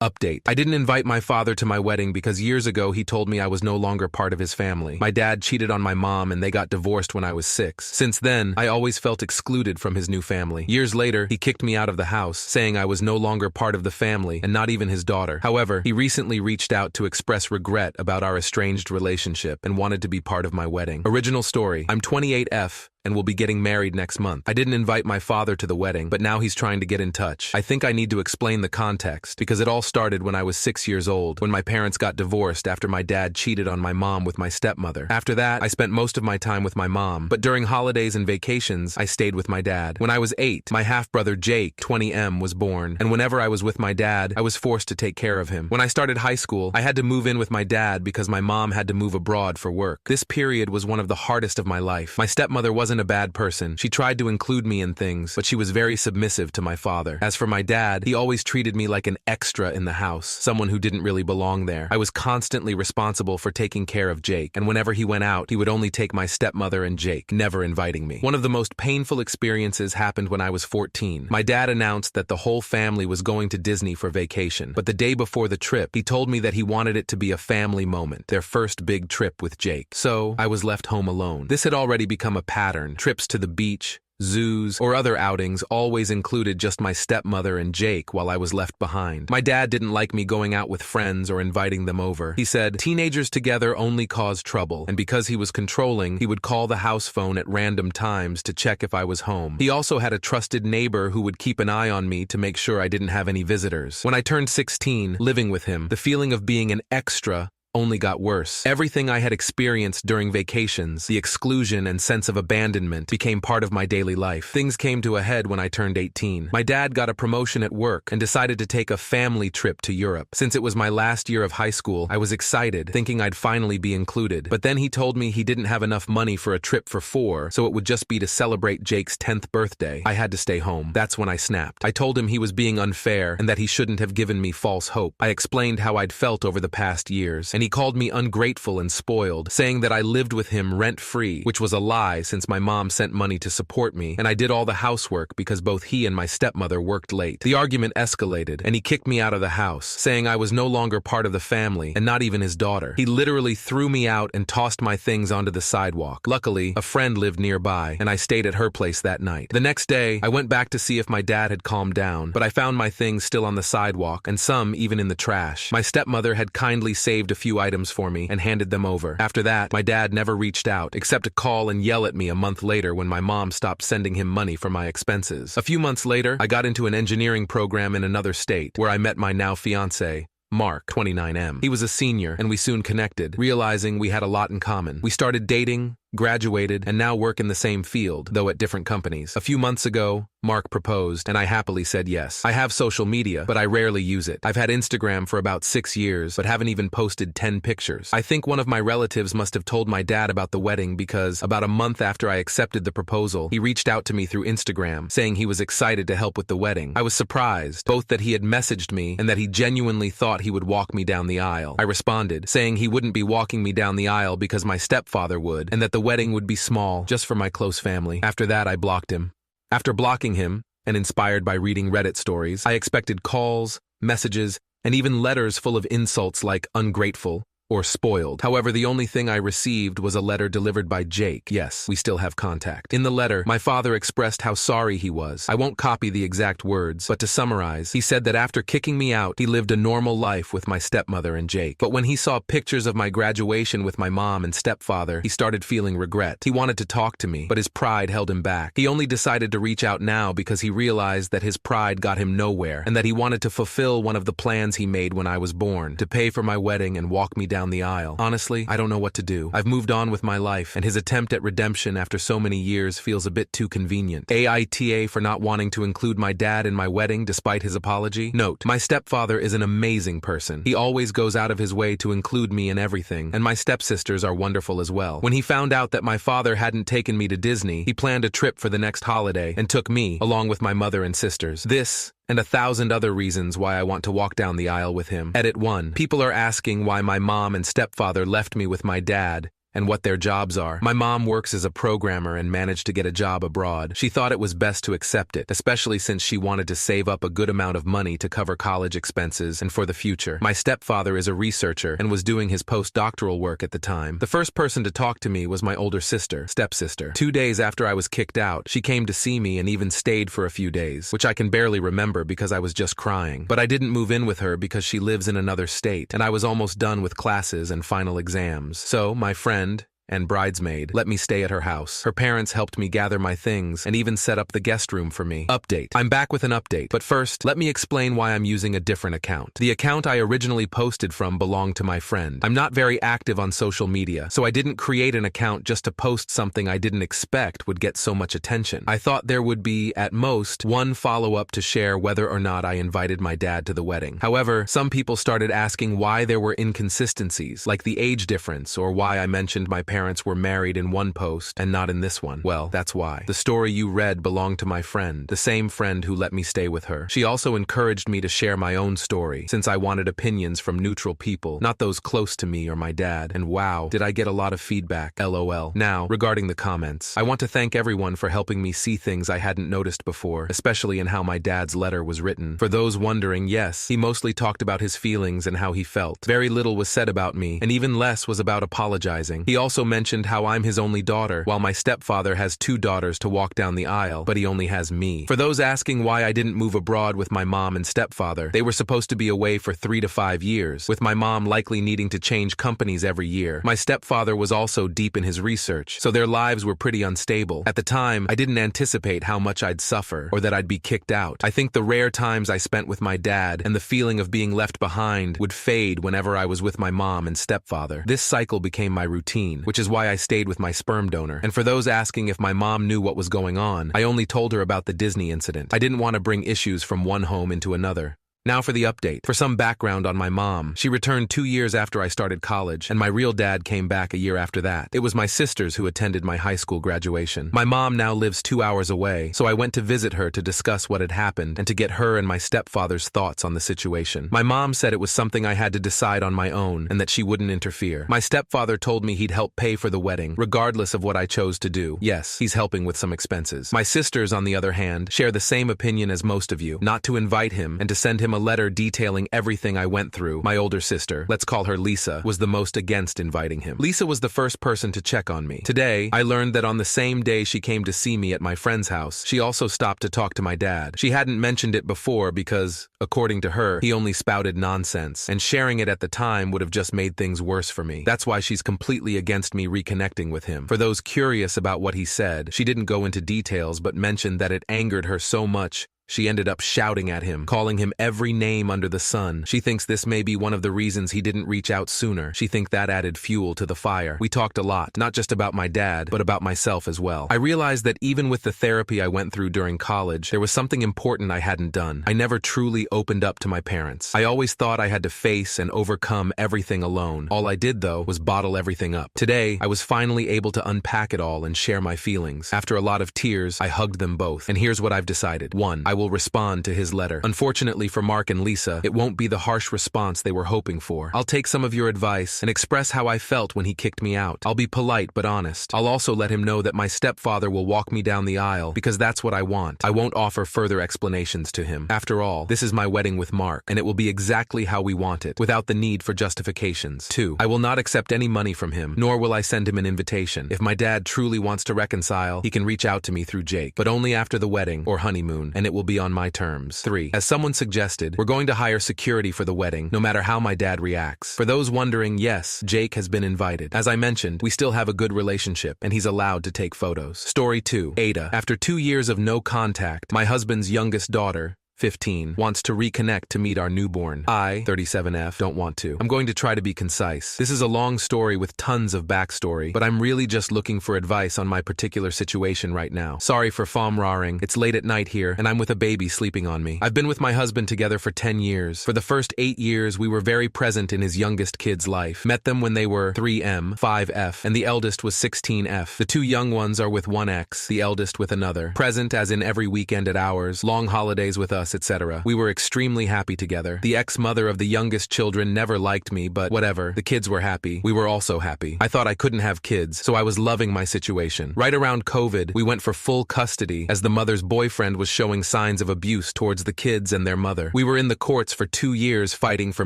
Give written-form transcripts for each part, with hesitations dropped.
Update. I didn't invite my father to my wedding because years ago he told me I was no longer part of his family. My dad cheated on my mom and they got divorced when I was 6. Since then, I always felt excluded from his new family. Years later, he kicked me out of the house, saying I was no longer part of the family and not even his daughter. However, he recently reached out to express regret about our estranged relationship and wanted to be part of my wedding. Original story. I'm 28F and will be getting married next month. I didn't invite my father to the wedding, but now he's trying to get in touch. I think I need to explain the context because it all started when I was 6 years old, when my parents got divorced after my dad cheated on my mom with my stepmother. After that, I spent most of my time with my mom, but during holidays and vacations, I stayed with my dad. When I was 8, my half-brother Jake, 20M, was born, and whenever I was with my dad, I was forced to take care of him. When I started high school, I had to move in with my dad because my mom had to move abroad for work. This period was one of the hardest of my life. My stepmother wasn't a bad person. She tried to include me in things, but she was very submissive to my father. As for my dad, he always treated me like an extra in the house, someone who didn't really belong there. I was constantly responsible for taking care of Jake, and whenever he went out, he would only take my stepmother and Jake, never inviting me. One of the most painful experiences happened when I was 14. My dad announced that the whole family was going to Disney for vacation, but the day before the trip, he told me that he wanted it to be a family moment, their first big trip with Jake. So, I was left home alone. This had already become a pattern. Trips to the beach, zoos, or other outings always included just my stepmother and Jake while I was left behind. My dad didn't like me going out with friends or inviting them over. He said, teenagers together only cause trouble, and because he was controlling, he would call the house phone at random times to check if I was home. He also had a trusted neighbor who would keep an eye on me to make sure I didn't have any visitors. When I turned 16, living with him, the feeling of being an extra only got worse. Everything I had experienced during vacations, the exclusion and sense of abandonment, became part of my daily life. Things came to a head when I turned 18. My dad got a promotion at work and decided to take a family trip to Europe. Since it was my last year of high school, I was excited, thinking I'd finally be included. But then he told me he didn't have enough money for a trip for 4, so it would just be to celebrate Jake's 10th birthday. I had to stay home. That's when I snapped. I told him he was being unfair and that he shouldn't have given me false hope. I explained how I'd felt over the past years, and he called me ungrateful and spoiled, saying that I lived with him rent-free, which was a lie since my mom sent money to support me, and I did all the housework because both he and my stepmother worked late. The argument escalated, and he kicked me out of the house, saying I was no longer part of the family, and not even his daughter. He literally threw me out and tossed my things onto the sidewalk. Luckily, a friend lived nearby, and I stayed at her place that night. The next day, I went back to see if my dad had calmed down, but I found my things still on the sidewalk, and some even in the trash. My stepmother had kindly saved a few items for me and handed them over. After that, my dad never reached out, except to call and yell at me a month later when my mom stopped sending him money for my expenses. A few months later, I got into an engineering program in another state, where I met my now fiancé, Mark, 29M. He was a senior, and we soon connected, realizing we had a lot in common. We started dating, graduated, and now work in the same field, though at different companies. A few months ago, Mark proposed, and I happily said yes. I have social media, but I rarely use it. I've had Instagram for about 6 years, but haven't even posted 10 pictures. I think one of my relatives must have told my dad about the wedding because about a month after I accepted the proposal, he reached out to me through Instagram, saying he was excited to help with the wedding. I was surprised, both that he had messaged me and that he genuinely thought he would walk me down the aisle. I responded, saying he wouldn't be walking me down the aisle because my stepfather would, and that the wedding would be small, just for my close family. After that, I blocked him. After blocking him, and inspired by reading Reddit stories, I expected calls, messages, and even letters full of insults like ungrateful or spoiled. However, the only thing I received was a letter delivered by Jake. Yes, we still have contact. In the letter, my father expressed how sorry he was. I won't copy the exact words, but to summarize, he said that after kicking me out, he lived a normal life with my stepmother and Jake. But when he saw pictures of my graduation with my mom and stepfather, he started feeling regret. He wanted to talk to me, but his pride held him back. He only decided to reach out now because he realized that his pride got him nowhere, and that he wanted to fulfill one of the plans he made when I was born, to pay for my wedding and walk me down the aisle. Honestly, I don't know what to do. I've moved on with my life, and his attempt at redemption after so many years feels a bit too convenient. AITA for not wanting to include my dad in my wedding despite his apology. Note, my stepfather is an amazing person. He always goes out of his way to include me in everything, and my stepsisters are wonderful as well. When he found out that my father hadn't taken me to Disney, he planned a trip for the next holiday and took me, along with my mother and sisters. This and 1,000 other reasons why I want to walk down the aisle with him. Edit 1. People are asking why my mom and stepfather left me with my dad and what their jobs are. My mom works as a programmer and managed to get a job abroad. She thought it was best to accept it, especially since she wanted to save up a good amount of money to cover college expenses and for the future. My stepfather is a researcher and was doing his postdoctoral work at the time. The first person to talk to me was my older sister, stepsister. 2 days after I was kicked out, she came to see me and even stayed for a few days, which I can barely remember because I was just crying. But I didn't move in with her because she lives in another state, and I was almost done with classes and final exams. So, my friend and bridesmaid let me stay at her house. Her parents helped me gather my things and even set up the guest room for me. Update. I'm back with an update, but first, let me explain why I'm using a different account. The account I originally posted from belonged to my friend. I'm not very active on social media, so I didn't create an account just to post something I didn't expect would get so much attention. I thought there would be, at most, one follow-up to share whether or not I invited my dad to the wedding. However, some people started asking why there were inconsistencies, like the age difference or why I mentioned my parents were married in one post and not in this one. Well, that's why. The story you read belonged to my friend, the same friend who let me stay with her. She also encouraged me to share my own story, since I wanted opinions from neutral people, not those close to me or my dad. And wow, did I get a lot of feedback, LOL. Now, regarding the comments, I want to thank everyone for helping me see things I hadn't noticed before, especially in how my dad's letter was written. For those wondering, yes, he mostly talked about his feelings and how he felt. Very little was said about me, and even less was about apologizing. He also mentioned how I'm his only daughter, while my stepfather has 2 daughters to walk down the aisle, but he only has me. For those asking why I didn't move abroad with my mom and stepfather, they were supposed to be away for 3 to 5 years, with my mom likely needing to change companies every year. My stepfather was also deep in his research, so their lives were pretty unstable. At the time, I didn't anticipate how much I'd suffer, or that I'd be kicked out. I think the rare times I spent with my dad and the feeling of being left behind would fade whenever I was with my mom and stepfather. This cycle became my routine, which is why I stayed with my sperm donor. And for those asking if my mom knew what was going on, I only told her about the Disney incident. I didn't want to bring issues from one home into another. Now for the update. For some background on my mom, she returned 2 years after I started college, and my real dad came back a year after that. It was my sisters who attended my high school graduation. My mom now lives 2 hours away, so I went to visit her to discuss what had happened and to get her and my stepfather's thoughts on the situation. My mom said it was something I had to decide on my own and that she wouldn't interfere. My stepfather told me he'd help pay for the wedding, regardless of what I chose to do. Yes, he's helping with some expenses. My sisters, on the other hand, share the same opinion as most of you, not to invite him and to send him a letter detailing everything I went through. My older sister, let's call her Lisa, was the most against inviting him. Lisa was the first person to check on me. Today, I learned that on the same day she came to see me at my friend's house, she also stopped to talk to my dad. She hadn't mentioned it before because, according to her, he only spouted nonsense, and sharing it at the time would have just made things worse for me. That's why she's completely against me reconnecting with him. For those curious about what he said, she didn't go into details but mentioned that it angered her so much she ended up shouting at him, calling him every name under the sun. She thinks this may be one of the reasons he didn't reach out sooner. She thinks that added fuel to the fire. We talked a lot, not just about my dad, but about myself as well. I realized that even with the therapy I went through during college, there was something important I hadn't done. I never truly opened up to my parents. I always thought I had to face and overcome everything alone. All I did, though, was bottle everything up. Today, I was finally able to unpack it all and share my feelings. After a lot of tears, I hugged them both. And here's what I've decided. 1. I will respond to his letter. Unfortunately for Mark and Lisa, it won't be the harsh response they were hoping for. I'll take some of your advice and express how I felt when he kicked me out. I'll be polite but honest. I'll also let him know that my stepfather will walk me down the aisle because that's what I want. I won't offer further explanations to him. After all, this is my wedding with Mark, and it will be exactly how we want it, without the need for justifications. 2. I will not accept any money from him, nor will I send him an invitation. If my dad truly wants to reconcile, he can reach out to me through Jake, but only after the wedding or honeymoon, and it will be on my terms. 3. As someone suggested, we're going to hire security for the wedding, no matter how my dad reacts. For those wondering, yes, Jake has been invited. As I mentioned, we still have a good relationship, and he's allowed to take photos. Story 2. Ada. After 2 years of no contact, my husband's youngest daughter, 15, wants to reconnect to meet our newborn. I, 37F, don't want to. I'm going to try to be concise. This is a long story with tons of backstory, but I'm really just looking for advice on my particular situation right now. Sorry for raring. It's late at night here, and I'm with a baby sleeping on me. I've been with my husband together for 10 years. For the first 8 years, we were very present in his youngest kid's life. Met them when they were 3M, 5F, and the eldest was 16F. The 2 young ones are with one ex, the eldest with another. Present as in every weekend at ours, long holidays with us, us, etc. We were extremely happy together. The ex-mother of the youngest children never liked me, but whatever. The kids were happy. We were also happy. I thought I couldn't have kids, so I was loving my situation. Right around COVID, we went for full custody as the mother's boyfriend was showing signs of abuse towards the kids and their mother. We were in the courts for 2 years fighting for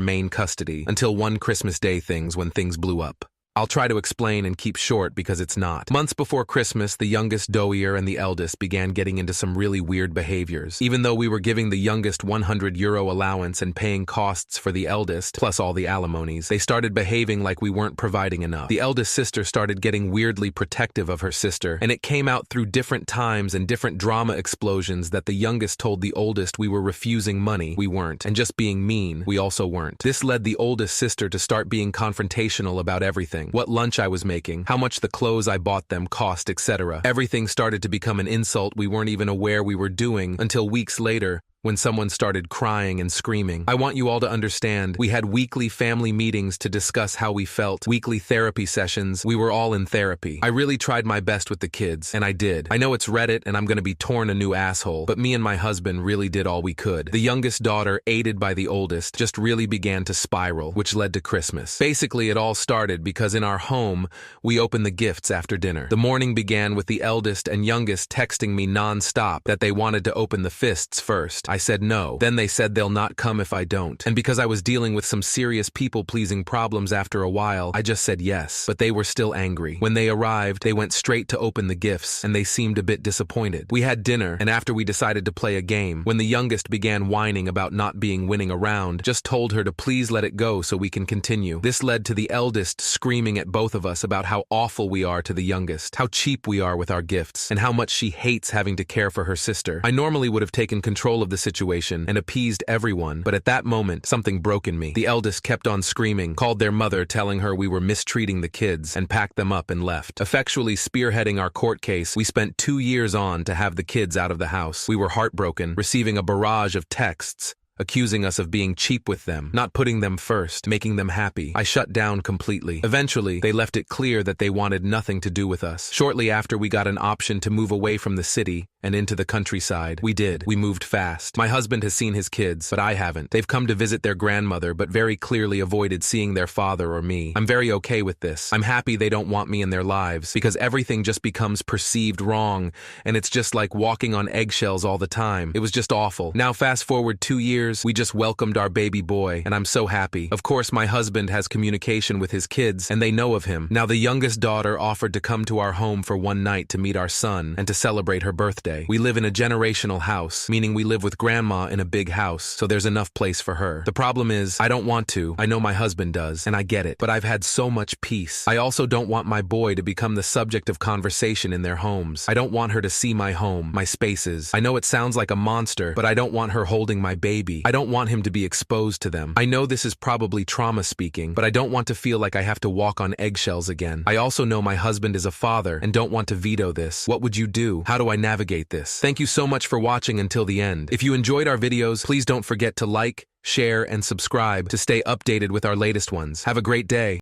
main custody until one Christmas Day when things blew up. I'll try to explain and keep short because it's not. Months before Christmas, the youngest doer and the eldest began getting into some really weird behaviors. Even though we were giving the youngest €100 allowance and paying costs for the eldest, plus all the alimonies, they started behaving like we weren't providing enough. The eldest sister started getting weirdly protective of her sister, and it came out through different times and different drama explosions that the youngest told the oldest we were refusing money, we weren't, and just being mean, we also weren't. This led the oldest sister to start being confrontational about everything. What lunch I was making, how much the clothes I bought them cost, etc. Everything started to become an insult we weren't even aware we were doing until weeks later, when someone started crying and screaming. I want you all to understand, we had weekly family meetings to discuss how we felt, weekly therapy sessions, we were all in therapy. I really tried my best with the kids, and I did. I know it's Reddit and I'm gonna be torn a new asshole, but me and my husband really did all we could. The youngest daughter, aided by the oldest, just really began to spiral, which led to Christmas. Basically, it all started because in our home, we opened the gifts after dinner. The morning began with the eldest and youngest texting me non-stop that they wanted to open the fists first. I said no. Then they said they'll not come if I don't. And because I was dealing with some serious people-pleasing problems after a while, I just said yes. But they were still angry. When they arrived, they went straight to open the gifts, and they seemed a bit disappointed. We had dinner, and after we decided to play a game, when the youngest began whining about not being winning a round, just told her to please let it go so we can continue. This led to the eldest screaming at both of us about how awful we are to the youngest, how cheap we are with our gifts, and how much she hates having to care for her sister. I normally would have taken control of the situation and appeased everyone, but at that moment, something broke in me. The eldest kept on screaming, called their mother telling her we were mistreating the kids, and packed them up and left. Effectually spearheading our court case, we spent 2 years on to have the kids out of the house. We were heartbroken, receiving a barrage of texts, accusing us of being cheap with them, not putting them first, making them happy. I shut down completely. Eventually, they left it clear that they wanted nothing to do with us. Shortly after we got an option to move away from the city and into the countryside, we did. We moved fast. My husband has seen his kids, but I haven't. They've come to visit their grandmother, but very clearly avoided seeing their father or me. I'm very okay with this. I'm happy they don't want me in their lives, because everything just becomes perceived wrong, and it's just like walking on eggshells all the time. It was just awful. Now fast forward 2 years, we just welcomed our baby boy, and I'm so happy. Of course, my husband has communication with his kids, and they know of him. Now the youngest daughter offered to come to our home for one night to meet our son and to celebrate her birthday. We live in a generational house, meaning we live with grandma in a big house, so there's enough place for her. The problem is, I don't want to. I know my husband does, and I get it, but I've had so much peace. I also don't want my boy to become the subject of conversation in their homes. I don't want her to see my home, my spaces. I know it sounds like a monster, but I don't want her holding my baby. I don't want him to be exposed to them. I know this is probably trauma speaking, but I don't want to feel like I have to walk on eggshells again. I also know my husband is a father and don't want to veto this. What would you do? How do I navigate this? Thank you so much for watching until the end. If you enjoyed our videos, please don't forget to like, share, and subscribe to stay updated with our latest ones. Have a great day.